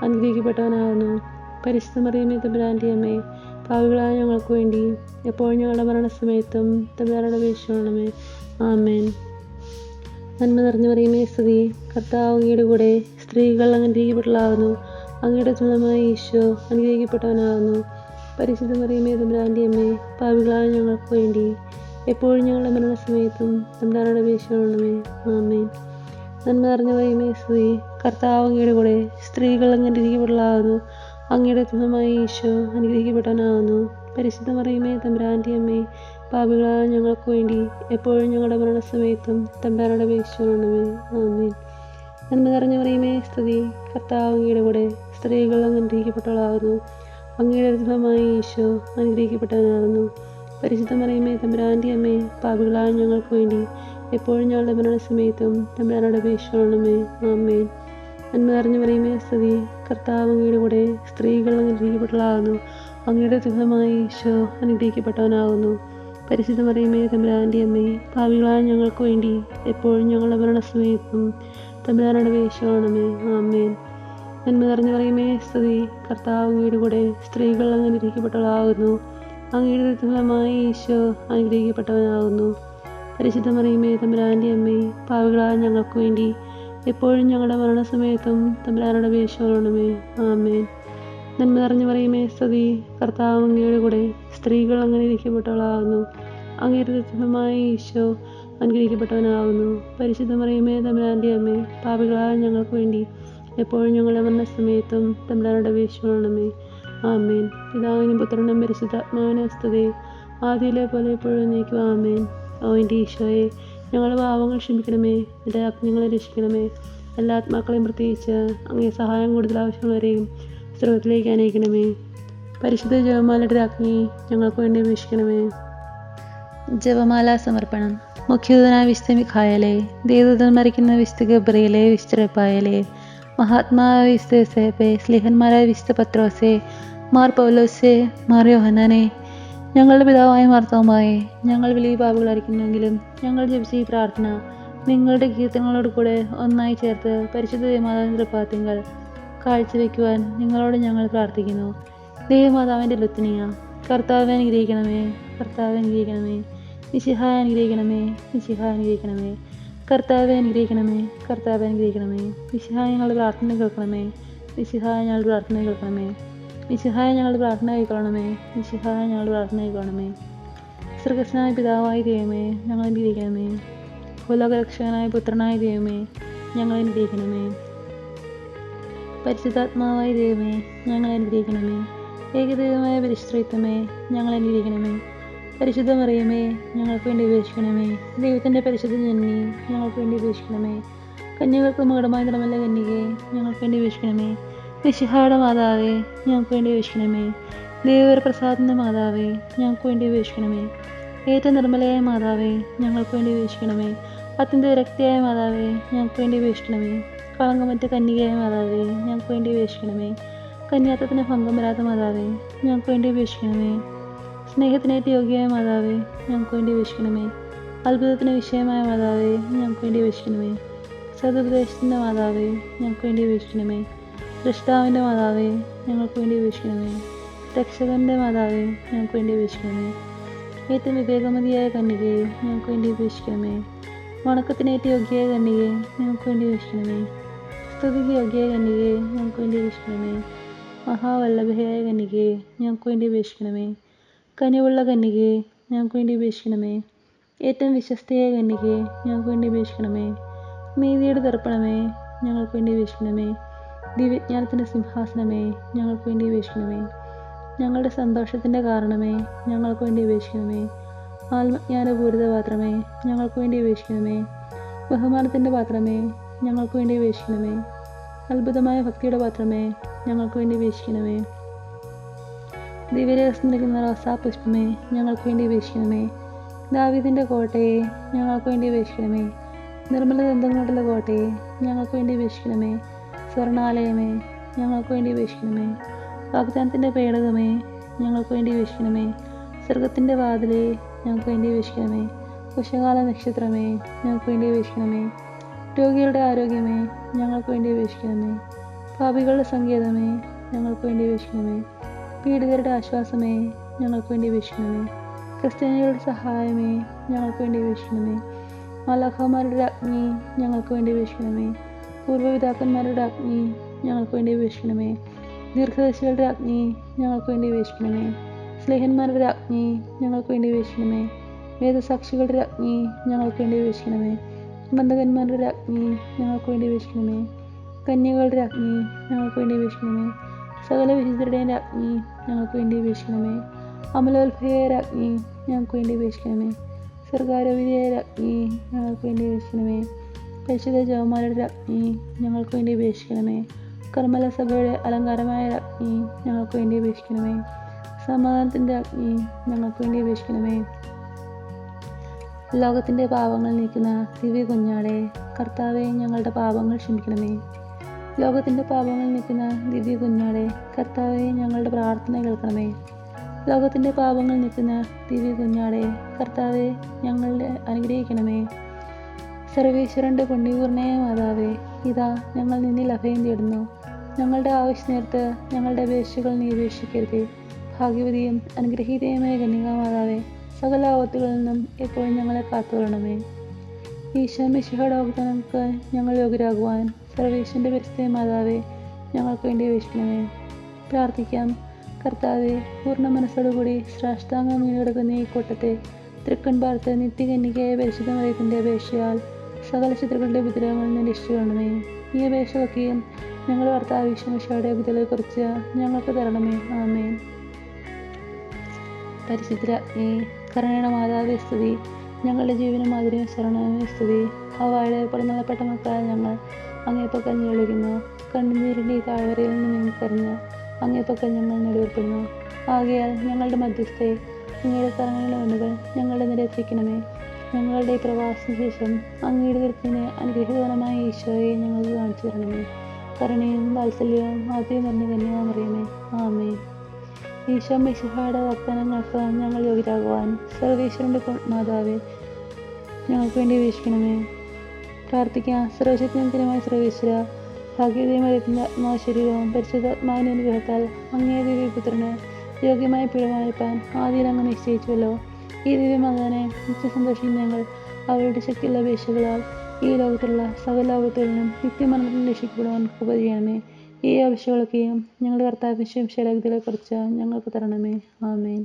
അനുഗ്രഹിക്കപ്പെട്ടവനാകുന്നു. പരിശുദ്ധ മറിയമേ തമ്പുരാൻ്റെ അമ്മേ, പാപികളായ ഞങ്ങൾക്ക് വേണ്ടി എപ്പോഴും ഞങ്ങളുടെ മരണസമയത്തും തമ്പുരാനോട് അപേക്ഷിക്കണമേ. ആമേൻ. നന്മ നിറഞ്ഞ മറിയമേ സ്തുതി, കർത്താവ് അങ്ങയുടെ കൂടെ സ്ത്രീകൾ അനുഗ്രഹിക്കപ്പെട്ടവളാകുന്നു. അങ്ങയുടെ ഫലമായ ഈശോ അനുഗ്രഹിക്കപ്പെട്ടവനാകുന്നു. പരിശുദ്ധ മറിയമേ തമ്പുരാൻ്റെ അമ്മേ, പാപികളായ ഞങ്ങൾക്ക് വേണ്ടി എപ്പോഴും ഞങ്ങളുടെ മരണസമയത്തും തമ്പുരാനോട് അപേക്ഷിക്കണമേ. ആമേൻ. നന്മ നിറഞ്ഞ മറിയമേ സ്തുതി, കർത്താവ് അങ്ങയുടെ കൂടെ സ്ത്രീകൾ അനുഗ്രഹിക്കപ്പെട്ടവളാകുന്നു. അങ്ങയുടെ ഫലമായ ഈശോ അനുഗ്രഹിക്കപ്പെട്ടവനാകുന്നു. പരിശുദ്ധ മറിയമേ തമ്പുരാൻ്റെ അമ്മേ, പാപികളായ ഞങ്ങൾക്ക് വേണ്ടി എപ്പോഴും ഞങ്ങളുടെ മരണസമയത്തും തമ്പുരാനോട് അപേക്ഷിക്കണമേ. ആമേൻ. നന്മ നിറഞ്ഞ മറിയമേ സ്തുതി, കർത്താവ് അങ്ങയുടെ കൂടെ, സ്ത്രീകൾ അങ്ങ് അനുഗ്രഹിക്കപ്പെട്ടവളാകുന്നു. അങ്ങയുടെ ഉദരഫലമായ ഈശോ അനുഗ്രഹിക്കപ്പെട്ടവനാകുന്നു. പരിശുദ്ധ മറിയമേ തമ്പുരാൻ്റെ അമ്മേ, പാപികളായ ഞങ്ങൾക്ക് വേണ്ടി എപ്പോഴും ഞങ്ങളുടെ മരണസമയത്തും തമ്പുരാനോട് അപേക്ഷിക്കണമേ. ആമേൻ. നന്മ നിറഞ്ഞ മറിയമേ സ്തുതി, കർത്താവ് അങ്ങയുടെ കൂടെ, സ്ത്രീകൾ അങ്ങ് അനുഗ്രഹിക്കപ്പെട്ടവളാകുന്നു. അങ്ങയുടെ ഉദരഫലമായ ഈശോ അനുഗ്രഹിക്കപ്പെട്ടവനാകുന്നു. പരിശുദ്ധ മറിയമേ തമ്പുരാൻ്റെ അമ്മേ, പാപികളായ ഞങ്ങൾക്ക് വേണ്ടി എപ്പോഴും ഞങ്ങളുടെ മരണസമയത്തും തമ്പുരാനോട് അപേക്ഷിക്കണമേ. ആമേൻ. നന്മ നിറഞ്ഞ മറിയമേ സ്തുതി, കർത്താവ് അങ്ങയുടെ കൂടെ, സ്ത്രീകൾ അങ്ങ് അനുഗ്രഹിക്കപ്പെട്ടവളാകുന്നു. അങ്ങയുടെ ഉദരഫലമായ ഈശോ അനുഗ്രഹിക്കപ്പെട്ടവനാകുന്നു. പരിശുദ്ധ മറിയമേ തമ്പുരാൻ്റെ അമ്മേ, പാപികളായ ഞങ്ങൾക്ക് വേണ്ടി എപ്പോഴും ഞങ്ങളുടെ മരണസമയത്തും തമ്പുരാനോട് അപേക്ഷിക്കണമേ. ആമേൻ. നന്മ നിറഞ്ഞ മറിയമേ സ്തുതി, കർത്താവ് അങ്ങയുടെ കൂടെ, സ്ത്രീകൾ അങ്ങ് അനുഗ്രഹിക്കപ്പെട്ടവളാകുന്നു. അങ്ങയുടെ ഉദരഫലമായ ഈശോ അനുഗ്രഹിക്കപ്പെട്ടവനാകുന്നു. പരിശുദ്ധ മറിയമേ തമ്പുരാൻ്റെ അമ്മേ, പാപികളായ ഞങ്ങൾക്ക് വേണ്ടി എപ്പോഴും ഞങ്ങളുടെ മരണസമയത്തും തമ്പുരാനോട് അപേക്ഷിക്കണമേ. ആമേൻ. പിതാവിനും പുത്രനും പരിശുദ്ധാത്മാവിനും സ്തുതി, ആദിയിലെ പോലെ എപ്പോഴും നീക്കും. ആമേൻ. ഓ എൻ്റെ ഈശോയെ, ഞങ്ങളുടെ പാപങ്ങൾ ക്ഷമിക്കണമേ, എൻ്റെ ആത്മങ്ങളെ രക്ഷിക്കണമേ. എല്ലാ ആത്മാക്കളെയും പ്രത്യേകിച്ച് അങ്ങേ സഹായം കൂടുതൽ ആവശ്യമുള്ളവരെയും സ്വർഗ്ഗത്തിലേക്ക് അനയിക്കണമേ. പരിശുദ്ധ ജപമാലയുടെ രാജ്ഞി ഞങ്ങൾക്ക് വേണ്ടി അപേക്ഷിക്കണമേ. ജപമാല സമർപ്പണം. മുഖ്യദൂതനായ വിശുദ്ധ മിഖായേലേ, ദേവദൂതൻ മരിക്കുന്ന വിശുദ്ധ ഗബ്രിയേലേ, വിശുദ്ധ റഫായേലേ, മഹാത്മാവായ വിശുദ്ധ യോസേപ്പേ, സ്ലീഹന്മാരായ വിശുദ്ധ പത്രോസേ, മാർ പൗലോസേ, മാർ യോഹന്നാനേ, ഞങ്ങളുടെ പിതാവായ മാർത്തോമായെ, ഞങ്ങൾ വലിയ പാപികളായിരിക്കുന്നുവെങ്കിലും ഞങ്ങൾ ജപിച്ച ഈ പ്രാർത്ഥന നിങ്ങളുടെ കീർത്തനങ്ങളോട് കൂടെ ഒന്നായി ചേർത്ത് പരിശുദ്ധ ദേവമാതാവിൻ്റെ തൃപ്പാദത്തിങ്കൽ കാഴ്ചവെക്കുവാൻ നിങ്ങളോട് ഞങ്ങൾ പ്രാർത്ഥിക്കുന്നു. ദേവമാതാവിൻ്റെ ലുത്തിനിയ, കർത്താവെ അനുഗ്രഹിക്കണമേ, കർത്താവെ അനുഗ്രഹിക്കണമേ. മിശിഹായെ അനുഗ്രഹിക്കണമേ, മിശിഹായെ അനുഗ്രഹിക്കണമേ. കർത്താവെ അനുഗ്രഹിക്കണമേ, കർത്താവെ അനുഗ്രഹിക്കണമേ. മിശിഹായ ഞങ്ങളുടെ പ്രാർത്ഥന കേൾക്കണമേ, മിശിഹായ ഞങ്ങളുടെ പ്രാർത്ഥന കേൾക്കണമേ. മിശിഹായ ഞങ്ങളുടെ പ്രാർത്ഥന കൈക്കൊള്ളണമേ, മിശിഹായ ഞങ്ങളുടെ പ്രാർത്ഥന കൈക്കൊള്ളണമേ. സ്വർഗ്ഗസ്ഥനായ പിതാവായ ദൈവമേ, ഞങ്ങൾ അനുഗ്രഹിക്കണമേ. ഭൂലോകരക്ഷകനായ പുത്രനായ ദൈവമേ, ഞങ്ങൾ അനുഗ്രഹിക്കണമേ. പരിശുദ്ധാത്മാവായ ദൈവമേ, ഞങ്ങൾ അനുഗ്രഹിക്കണമേ. ഏകദൈവമായ പരിശുദ്ധത്വമേ, ഞങ്ങൾ അനുഗ്രഹിക്കണമേ. പരിശുദ്ധ മറിയമേ, ഞങ്ങൾക്ക് വേണ്ടി അപേക്ഷിക്കണമേ. ദൈവത്തിൻ്റെ പരിശുദ്ധ ജനനി, ഞങ്ങൾക്ക് വേണ്ടി അപേക്ഷിക്കണമേ. കന്യകൾക്ക് മകുടമായ നിറമല്ല കന്യകേ, ഞങ്ങൾക്ക് വേണ്ടി അപേക്ഷിക്കണമേ. മിശിഹായുടെ മാതാവേ, ഞങ്ങൾക്ക് വേണ്ടി അപേക്ഷിക്കണമേ. ദൈവപ്രസാദത്തിൻ്റെ മാതാവേ, ഞങ്ങൾക്ക് വേണ്ടി അപേക്ഷിക്കണമേ. ഏറ്റവും നിർമ്മലയായ മാതാവേ, ഞങ്ങൾക്ക് വേണ്ടി അപേക്ഷിക്കണമേ. അത്യന്ത വിരക്തിയായ മാതാവേ, ഞങ്ങൾക്ക് വേണ്ടി അപേക്ഷിക്കണമേ. കളങ്കമറ്റ കന്യകയായ മാതാവേ, ഞങ്ങൾക്ക് വേണ്ടി അപേക്ഷിക്കണമേ. കന്യാത്വത്തിന് ഭംഗം വരാത്ത മാതാവേ, ഞങ്ങൾക്ക് വേണ്ടി അപേക്ഷിക്കണമേ. സ്നേഹത്തിനേറ്റ് യോഗ്യമായ മാതാവേ, ഞങ്ങൾക്ക് വേണ്ടി അപേക്ഷിക്കണമേ. അത്ഭുതത്തിന് വിഷയമായ മാതാവേ, ഞങ്ങൾക്ക് വേണ്ടി അപേക്ഷിക്കണമേ. സതുപദേശത്തിൻ്റെ മാതാവേ, ഞങ്ങൾക്ക് വേണ്ടി അപേക്ഷിക്കണമേ. രക്ഷിതാവിൻ്റെ മാതാവേ, ഞങ്ങൾക്ക് വേണ്ടി അപേക്ഷിക്കണമേ. രക്ഷകൻ്റെ മാതാവേ, ഞങ്ങൾക്ക് വേണ്ടി അപേക്ഷിക്കണമേ. ഏറ്റവും വിവേകമതിയായ കന്യകയെ, ഞങ്ങൾക്ക് വേണ്ടി അപേക്ഷിക്കണമേ. വണക്കത്തിനേറ്റ് യോഗ്യയായ കന്യകയെ, ഞങ്ങൾക്ക് വേണ്ടി അപേക്ഷിക്കണമേ. സ്തുതിക്ക് യോഗ്യയായ കന്യകയെ, ഞങ്ങൾക്ക് വേണ്ടി അപേക്ഷിക്കണമേ. മഹാവല്ലഭയായ കന്യകയെ, ഞങ്ങൾക്ക് വേണ്ടി അപേക്ഷിക്കണമേ. കനിവുള്ള കന്യകയെ, ഞങ്ങൾക്ക് വേണ്ടി അപേക്ഷിക്കണമേ. ഏറ്റവും വിശ്വസ്തയായ കന്യകയെ, ഞങ്ങൾക്ക് വേണ്ടി അപേക്ഷിക്കണമേ. നീതിയുടെ ദർപ്പണമേ, ഞങ്ങൾക്ക് വേണ്ടി അപേക്ഷിക്കണമേ. ദിവ്യജ്ഞാനത്തിൻ്റെ സിംഹാസനമേ, ഞങ്ങൾക്ക് വേണ്ടി അപേക്ഷിക്കണമേ. ഞങ്ങളുടെ സന്തോഷത്തിൻ്റെ കാരണമേ, ഞങ്ങൾക്ക് വേണ്ടി അപേക്ഷിക്കണമേ. ആത്മജ്ഞാനപൂരിത പാത്രമേ, ഞങ്ങൾക്ക് വേണ്ടി അപേക്ഷിക്കണമേ. ബഹുമാനത്തിൻ്റെ പാത്രമേ, ഞങ്ങൾക്ക് വേണ്ടി അപേക്ഷിക്കണമേ. അത്ഭുതമായ ഭക്തിയുടെ പാത്രമേ, ഞങ്ങൾക്ക് വേണ്ടി അപേക്ഷിക്കണമേ. ദിവ്യരഹസ്യം നിൽക്കുന്ന റോസാ പുഷ്പമേ, ഞങ്ങൾക്ക് വേണ്ടി അപേക്ഷിക്കണമേ. ദാവീദിൻ്റെ കോട്ടയെ, ഞങ്ങൾക്ക് വേണ്ടി അപേക്ഷിക്കണമേ. നിർമ്മല ദന്തങ്ങളുള്ള കോട്ടയെ, ഞങ്ങൾക്ക് വേണ്ടി അപേക്ഷിക്കണമേ. സ്വർണാലയമേ, ഞങ്ങൾക്ക് വേണ്ടി അപേക്ഷിക്കണമേ. വാഗ്ദാനത്തിൻ്റെ പേടകമേ, ഞങ്ങൾക്ക് വേണ്ടി അപേക്ഷിക്കണമേ. സ്വർഗത്തിൻ്റെ വാതിലേ, ഞങ്ങൾക്ക് വേണ്ടി അപേക്ഷിക്കണമേ. ഉഷകാല നക്ഷത്രമേ, ഞങ്ങൾക്ക് വേണ്ടി അപേക്ഷിക്കണമേ. രോഗികളുടെ ആരോഗ്യമേ, ഞങ്ങൾക്ക് വേണ്ടി അപേക്ഷിക്കണമേ. പാപികളുടെ സങ്കേതമേ, ഞങ്ങൾക്ക് വേണ്ടി അപേക്ഷിക്കണമേ. പീഡിതരുടെ ആശ്വാസമേ, ഞങ്ങൾക്ക് വേണ്ടി അപേക്ഷിക്കണമേ. ക്രിസ്ത്യാനികളുടെ സഹായമേ, ഞങ്ങൾക്ക് വേണ്ടി അപേക്ഷിക്കണമേ. മാലാഖമാരുടെ അഗ്നി, ഞങ്ങൾക്ക് വേണ്ടി അപേക്ഷിക്കണമേ. പൂർവ്വപിതാക്കന്മാരുടെ അഗ്നി, ഞങ്ങൾക്ക് വേണ്ടി അപേക്ഷിക്കണമേ. ദീർഘദർശികളുടെ അഗ്നി, ഞങ്ങൾക്ക് വേണ്ടി അപേക്ഷിക്കണമേ. സ്ലേഹന്മാരുടെ അഗ്നി, ഞങ്ങൾക്ക് വേണ്ടി അപേക്ഷിക്കണമേ. വേദസാക്ഷികളുടെ അഗ്നി, ഞങ്ങൾക്ക് വേണ്ടി അപേക്ഷിക്കണമേ. ബന്ധകന്മാരുടെ അഗ്നി, ഞങ്ങൾക്ക് വേണ്ടി അപേക്ഷിക്കണമേ. കന്യകളുടെ അഗ്നി, ഞങ്ങൾക്ക് വേണ്ടി അപേക്ഷിക്കണമേ. സകല വിശുദ്ധരുടെ അഗ്നി, ഞങ്ങൾക്ക് വേണ്ടി അപേക്ഷിക്കണമേ. അമലോത്ഭയയുടെ അഗ്നി, ഞങ്ങൾക്ക് വേണ്ടി അപേക്ഷിക്കണമേ. സ്വർഗാരോപിതയുടെ അഗ്നി, ഞങ്ങൾക്ക് വേണ്ടി അപേക്ഷിക്കണമേ. പരിശുദ്ധ ജവമാരുടെ രാജ്ഞി ഞങ്ങൾക്ക് വേണ്ടി അപേക്ഷിക്കണമേ. കർമ്മല സഭയുടെ അലങ്കാരമായ രാജ്ഞി ഞങ്ങൾക്ക് വേണ്ടി അപേക്ഷിക്കണമേ. സമാധാനത്തിൻ്റെ രാജ്ഞി ഞങ്ങൾക്ക് വേണ്ടി അപേക്ഷിക്കണമേ. ലോകത്തിൻ്റെ പാപങ്ങൾ നീക്കുന്ന ദിവ്യ കുഞ്ഞാടെ കർത്താവെ ഞങ്ങളുടെ പാപങ്ങൾ ക്ഷമിക്കണമേ. ലോകത്തിൻ്റെ പാപങ്ങൾ നീക്കുന്ന ദിവ്യ കുഞ്ഞാടെ കർത്താവെ ഞങ്ങളുടെ പ്രാർത്ഥന കേൾക്കണമേ. ലോകത്തിൻ്റെ പാപങ്ങൾ നീക്കുന്ന ദിവ്യ കുഞ്ഞാടെ കർത്താവെ ഞങ്ങളുടെ അനുഗ്രഹിക്കണമേ. സർവേശ്വരൻ്റെ പുണ്യപൂർണ്ണയ മാതാവേ, ഇതാ ഞങ്ങൾ നിന്നിൽ അഭയം തേടുന്നു. ഞങ്ങളുടെ ആവശ്യനേരത്ത് ഞങ്ങളുടെ അപേക്ഷകൾ നീ ഉപേക്ഷിക്കരുത്. ഭാഗ്യവതിയും അനുഗ്രഹീതയുമായ കന്യകാമാതാവേ, സകല ആപത്തുകളിൽ നിന്നും എപ്പോഴും ഞങ്ങളെ കാത്തുകൊള്ളണമേ. ഈശോ മിശിഹായുടെ വാഗ്ദാനങ്ങൾക്ക് ഞങ്ങൾ യോഗ്യരാകുവാൻ സർവേശ്വരൻ്റെ പരിശുദ്ധ മാതാവേ, ഞങ്ങൾക്ക് വേണ്ടി അപേക്ഷിക്കണമേ. പ്രാർത്ഥിക്കാം. കർത്താവെ, പൂർണ്ണ മനസ്സോടുകൂടി സാഷ്ടാംഗം വീണ് കിടക്കുന്ന ഈ കൂട്ടത്തെ തൃക്കൺ പാർത്ത് നിത്യകന്യകയായ പരിശുദ്ധ മറിയത്തിൻ്റെ അപേക്ഷയാൽ സകല ശത്രുക്കളുടെ ഉപദ്രവങ്ങളിൽ നിന്ന് രക്ഷിക്കണമേ. ഈ അപേക്ഷ വയ്ക്കുകയും ഞങ്ങളുടെ കർത്താവ് ഈശോ മിശിഹായുടെ യോഗ്യതകളെക്കുറിച്ച് ഞങ്ങൾക്ക് തരണമേ. ആമേൻ. പരിശുദ്ധ രാജ്ഞി, കരുണയുടെ മാതാവേ സ്തുതി. ഞങ്ങളുടെ ജീവനും മാധുര്യവും ശരണമേ സ്തുതി. ഹവ്വായുടെ പിറന്നപ്പെട്ട മക്കളായ ഞങ്ങൾ അങ്ങേപ്പക്കൽ വിളിക്കുന്നു. കണ്ണുനീരിൻ്റെ ഈ താഴ്വരയിൽ നിന്ന് നീങ്ങിക്കറിഞ്ഞ് അങ്ങേപ്പക്കൽ ഞങ്ങൾ നെടുവേർപ്പെടുന്നു. ആകയാൽ ഞങ്ങളുടെ മധ്യസ്ഥയെ അങ്ങയുടെ കരങ്ങളുടെ കണ്ണുകൾ ഞങ്ങളുടെ നിരത്തിക്കണമേ. ഞങ്ങളുടെ ഈ പ്രവാസത്തിന് ശേഷം അങ്ങയുടെ ദൃത്തിന് അനുഗ്രഹീതമായ ഈശോയെ ഞങ്ങൾക്ക് കാണിച്ചു തരണമേ. കരുണയും വാത്സല്യവും ആദ്യം നിറഞ്ഞ കന്യകാമറിയമേ, ആമേൻ. ഈശോ മിശിഹായുടെ വാഗ്ദാനങ്ങൾക്ക് ഞങ്ങൾ യോഗ്യരാകുവാൻ സർവേശ്വരൻ്റെ മാതാവേ, ഞങ്ങൾക്ക് വേണ്ടി അപേക്ഷിക്കണമേ. പ്രാർത്ഥിക്കാം. സർവശക്തിമായ സർവേശ്വര, ഭാഗ്യതയുമറിയത്തിൻ്റെ ആത്മാശരീരവും പരിശുദ്ധാത്മാവിൻ്റെ അനുഗ്രഹത്താൽ അങ്ങേ ദിവ്യപുത്രന് യോഗ്യമായ പിഴമായിപ്പാൻ ആദ്യം അങ്ങ് നിശ്ചയിച്ചുവല്ലോ. ഈ ദിവ്യമകനെ നിത്യസന്തോഷിക്കുന്ന ഞങ്ങൾ അവരുടെ ശക്തിയുള്ള അപേക്ഷകളാൽ ഈ ലോകത്തുള്ള സകല ആപത്തുകളിൽ നിന്നും നിത്യമരണത്തിൽ രക്ഷിക്കപ്പെടുവാൻ കൃപ ചെയ്യണമേ. ഈ ആവശ്യങ്ങളൊക്കെയും ഞങ്ങളുടെ കർത്താവിൻ്റെ ശൈലഗതികളെക്കുറിച്ച് ഞങ്ങൾക്ക് തരണമേ. ആമേൻ.